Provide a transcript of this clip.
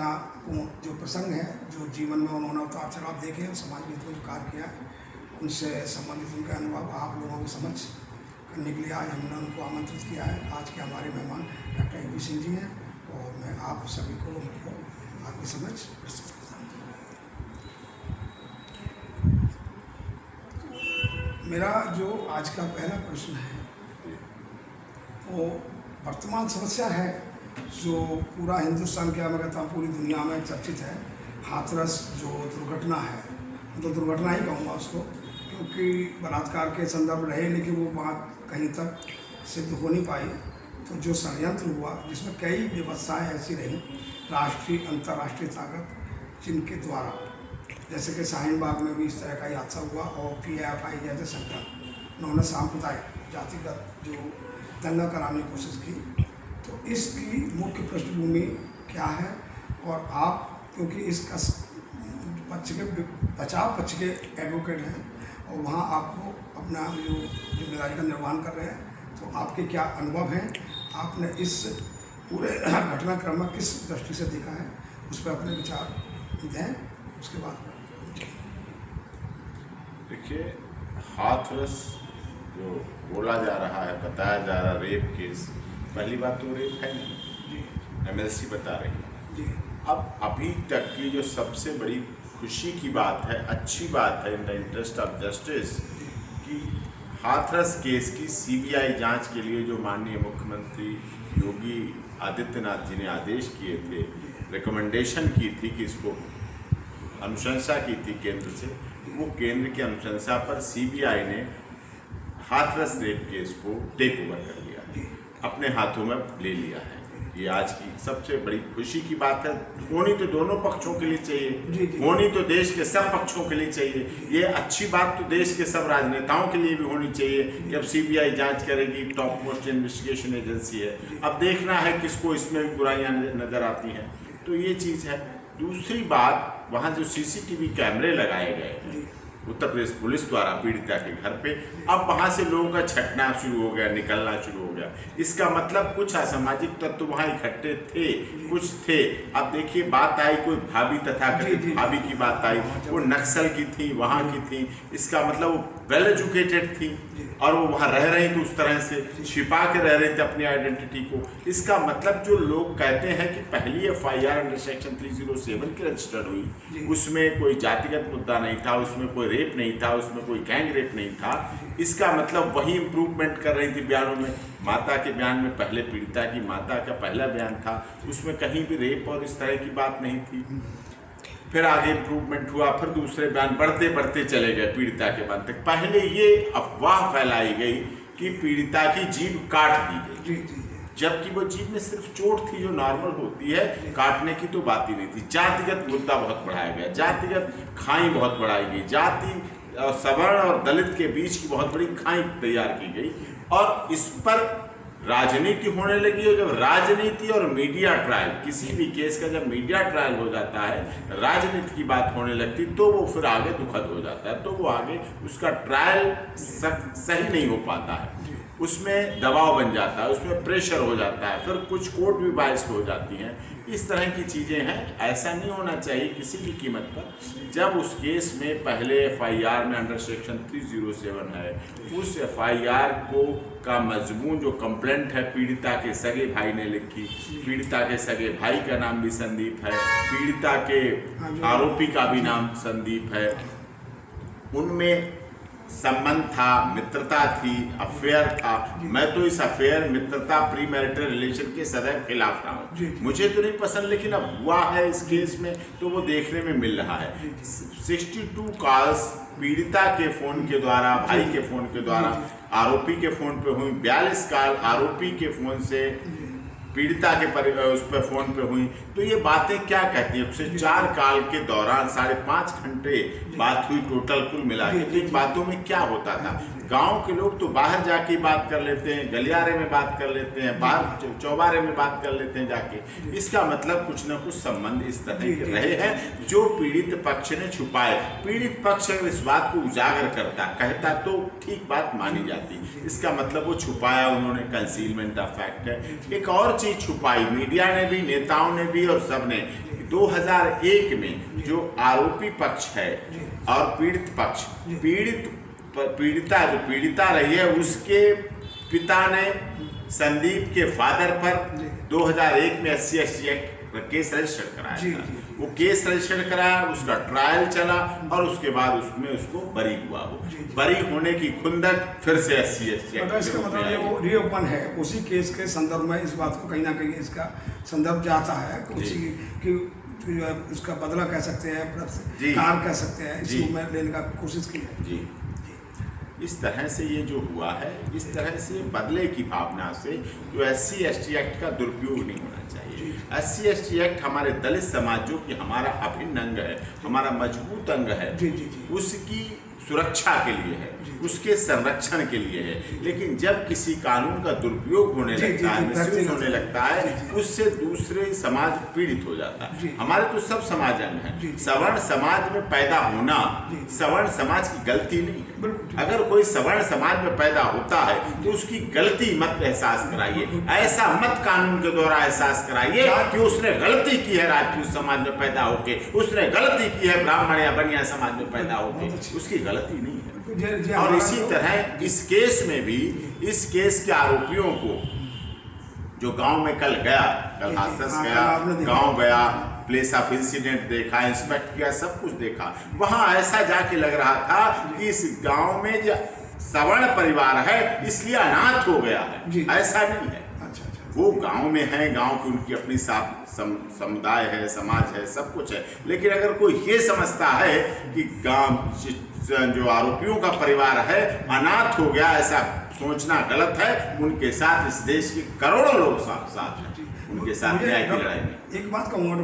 प्रेरणापूर्ण जो प्रसंग है, जो जीवन में उन्होंने उतार चढ़ाव देखे और समाज में जो कार्य किया है, उनसे संबंधित उनके अनुभव आप लोगों के समझ करने के लिए आज हमने उनको आमंत्रित किया है। आज के हमारे मेहमान डॉक्टर ए.पी. सिंह जी हैं और मैं आप सभी को उनको आपकी समझ प्रस्तुत करता हूँ। मेरा जो आज का पहला प्रश्न है वो वर्तमान समस्या है जो पूरा हिंदुस्तान क्या मैं कहता हूँ पूरी दुनिया में चर्चित है, हाथरस जो दुर्घटना है, तो दुर्घटना ही कहूँगा उसको, क्योंकि बलात्कार के संदर्भ रहे लेकिन वो बात कहीं तक सिद्ध हो नहीं पाई। तो जो षड्यंत्र हुआ जिसमें कई व्यवस्थाएं ऐसी रहीं, राष्ट्रीय अंतर्राष्ट्रीय ताकत जिनके द्वारा, जैसे कि शाहीन बाग में भी इस तरह का हादसा हुआ और PFI जैसे संगठन उन्होंने सांप्रदायिक जातिगत जो दंगा कराने की कोशिश की। तो इसकी मुख्य पृष्ठभूमि क्या है और आप क्योंकि इसका पक्ष के बचाव पक्ष के एडवोकेट हैं और वहाँ आपको अपना जो जिम्मेदारी का निर्वहन कर रहे हैं, तो आपके क्या अनुभव हैं, आपने इस पूरे घटनाक्रम में किस दृष्टि से देखा है, उस पर अपने विचार दें, उसके बाद देखिए हाथरस जो बोला जा रहा है, बताया जा रहा रेप केस, पहली बात तो रेप है नहीं, MLC बता रही है जी। अब अभी तक की जो सबसे बड़ी खुशी की बात है, अच्छी बात है in the interest of justice कि हाथरस केस की CBI जांच के लिए जो माननीय मुख्यमंत्री योगी आदित्यनाथ जी ने आदेश किए थे, रिकमेंडेशन की थी कि इसको अनुशंसा की थी केंद्र से, वो केंद्र की अनुशंसा पर CBI ने हाथरस रेप केस को टेक ओवर कर लिया है, अपने हाथों में ले लिया है। ये आज की सबसे बड़ी खुशी की बात है। होनी तो दोनों पक्षों के लिए चाहिए, होनी तो देश के सब पक्षों के लिए चाहिए। ये अच्छी बात तो देश के सब राजनेताओं के लिए भी होनी चाहिए कि अब CBI जांच करेगी, टॉप मोस्ट इन्वेस्टिगेशन एजेंसी है, अब देखना है किसको इसमें भी बुराइयां नजर आती हैं। तो ये चीज़ है। दूसरी बात, वहाँ जो CCTV कैमरे लगाए गए उत्तर प्रदेश पुलिस द्वारा पीड़िता के घर पे, अब वहाँ से लोगों का छटना शुरू हो गया, निकलना शुरू हो गया। इसका मतलब कुछ असामाजिक तत्व वहाँ इकट्ठे थे, कुछ थे। अब देखिए बात आई, कोई भाभी तथाकथित भाभी की बात आई, वो नक्सल की थी, वहाँ की थी, इसका मतलब वो वेल एजुकेटेड थी और वो वहाँ रह रही थी, उस तरह से छिपा के रह रहे थे अपनी आइडेंटिटी को। इसका मतलब जो लोग कहते हैं कि पहली FIR अंडर सेक्शन 307 की रजिस्टर्ड हुई, उसमें कोई जातिगत मुद्दा नहीं था, उसमें कोई रेप नहीं था, उसमें कोई गैंग रेप नहीं था, इसका मतलब वही इम्प्रूवमेंट कर रही थी बयानों में। माता के बयान में, पहले पीड़िता की माता का पहला बयान था, उसमें कहीं भी रेप और इस तरह की बात नहीं थी। फिर आगे इम्प्रूवमेंट हुआ, फिर दूसरे बयान बढ़ते बढ़ते चले गए पीड़िता के बयान तक। पहले ये अफवाह फैलाई गई कि पीड़िता की जीभ काट दी गई, जबकि वो जीभ में सिर्फ चोट थी जो नॉर्मल होती है, काटने की तो बात ही नहीं थी। जातिगत मुद्दा बहुत बढ़ाया गया, जातिगत खाई बहुत बढ़ाई गई, जाति सवर्ण और दलित के बीच की बहुत बड़ी खाई तैयार की गई और इस पर राजनीति होने लगी। और जब राजनीति और मीडिया ट्रायल, किसी भी केस का जब मीडिया ट्रायल हो जाता है, राजनीति की बात होने लगती, तो वो फिर आगे दुखद हो जाता है, तो वो आगे उसका ट्रायल सही नहीं हो पाता है, उसमें दबाव बन जाता है, उसमें प्रेशर हो जाता है, फिर कुछ कोर्ट भी बाइस्ड हो जाती हैं। इस तरह की चीज़ें हैं। ऐसा नहीं होना चाहिए किसी भी कीमत पर। जब उस केस में पहले FIR में अंडर सेक्शन 307 है, उस FIR को का मजमून जो कंप्लेंट है पीड़िता के सगे भाई ने लिखी, पीड़िता के सगे भाई का नाम भी संदीप है, पीड़िता के आरोपी का भी नाम संदीप है, उनमें संबंध था, मित्रता थी, अफेयर था। मैं तो इस अफेयर, मित्रता, प्री मैरिटल रिलेशन के सदैव खिलाफ रहा हूँ। मुझे तो नहीं पसंद, लेकिन अब हुआ है इस केस में तो वो देखने में मिल रहा है। 62 कॉल्स पीड़िता के फ़ोन के द्वारा, भाई के फ़ोन के द्वारा आरोपी के फ़ोन पे हुई, 42 कॉल आरोपी के फ़ोन से पीड़िता के उस पर फ़ोन पे हुई। तो ये बातें क्या कहती हैं? उससे 4 कॉल के दौरान 5.5 घंटे बात हुई टोटल कुल मिला के। तो इन बातों में क्या होता था? गांव के लोग तो बाहर जाके बात कर लेते हैं, गलियारे में बात कर लेते हैं, बाहर चौबारे में बात कर लेते हैं जाके। इसका मतलब कुछ ना कुछ संबंध इस तरह के रहे हैं जो पीड़ित पक्ष ने छुपाए। पीड़ित पक्ष अगर इस बात को उजागर करता, कहता तो ठीक बात मानी जाती, इसका मतलब वो छुपाया उन्होंने, कंसीलमेंट ऑफ फैक्ट है। एक और चीज छुपाई मीडिया ने भी, नेताओं ने भी और सबने। 2001 में जो आरोपी पक्ष है और पीड़ित पक्ष, पीड़िता रही है, उसके पिता ने संदीप के फादर पर 2001 में SC/ST एक्ट केस रजिस्टर कराया था। वो केस रजिस्टर कराया, उसका ट्रायल चला और उसके बाद उसमें उसको बरी हुआ। वो बरी होने की खुंदक फिर से SC/ST एक्ट इसका मतलब वो रीओपन है उसी केस के संदर्भ में। इस बात को कहीं ना कहीं इसका संदर्भ जाता है उसी कि उसका बदला कह सकते हैं, कार कह सकते हैं, इसी में लेने का कोशिश की है। जी, इस तरह से ये जो हुआ है, इस तरह से बदले की भावना से जो SC/ST एक्ट का दुरुपयोग नहीं होना चाहिए। SC/ST एक्ट हमारे दलित समाज जो कि हमारा अभिन्न अंग है, हमारा मजबूत अंग है, उसकी सुरक्षा के लिए है, उसके संरक्षण के लिए है। लेकिन जब किसी कानून का दुरुपयोग होने लगता है, मिसयूज होने लगता है, उससे दूसरे समाज पीड़ित हो जाता है। हमारे तो सब समाज अंग है। सवर्ण समाज में पैदा होना सवर्ण समाज की गलती नहीं है। अगर कोई सवर्ण समाज में पैदा होता है तो उसकी गलती मत एहसास कराइए, ऐसा मत कानून के द्वारा एहसास कराइए कि उसने गलती की है राजपूत समाज में पैदा होके, उसने गलती की है ब्राह्मण या बनिया समाज में पैदा होके, उसकी गलती नहीं है। और इसी तरह इस केस में भी, इस केस के आरोपियों को जो गांव में कल हाथरस गया, गांव गया, प्लेस ऑफ इंसिडेंट देखा, इंस्पेक्ट किया, सब कुछ देखा, वहां ऐसा जाके लग रहा था कि इस गांव में जो सवर्ण परिवार है इसलिए अनाथ हो गया है। ऐसा नहीं है। वो गांव में है, गांव की उनकी अपनी समुदाय है, समाज है, सब कुछ है। लेकिन अगर कोई ये समझता है कि गांव जो आरोपियों का परिवार है अनाथ हो गया, ऐसा सोचना गलत है। उनके साथ इस देश के करोड़ों लोग साथ हैं, उनके साथ न्याय की लड़ाई में। एक बात कहूँगा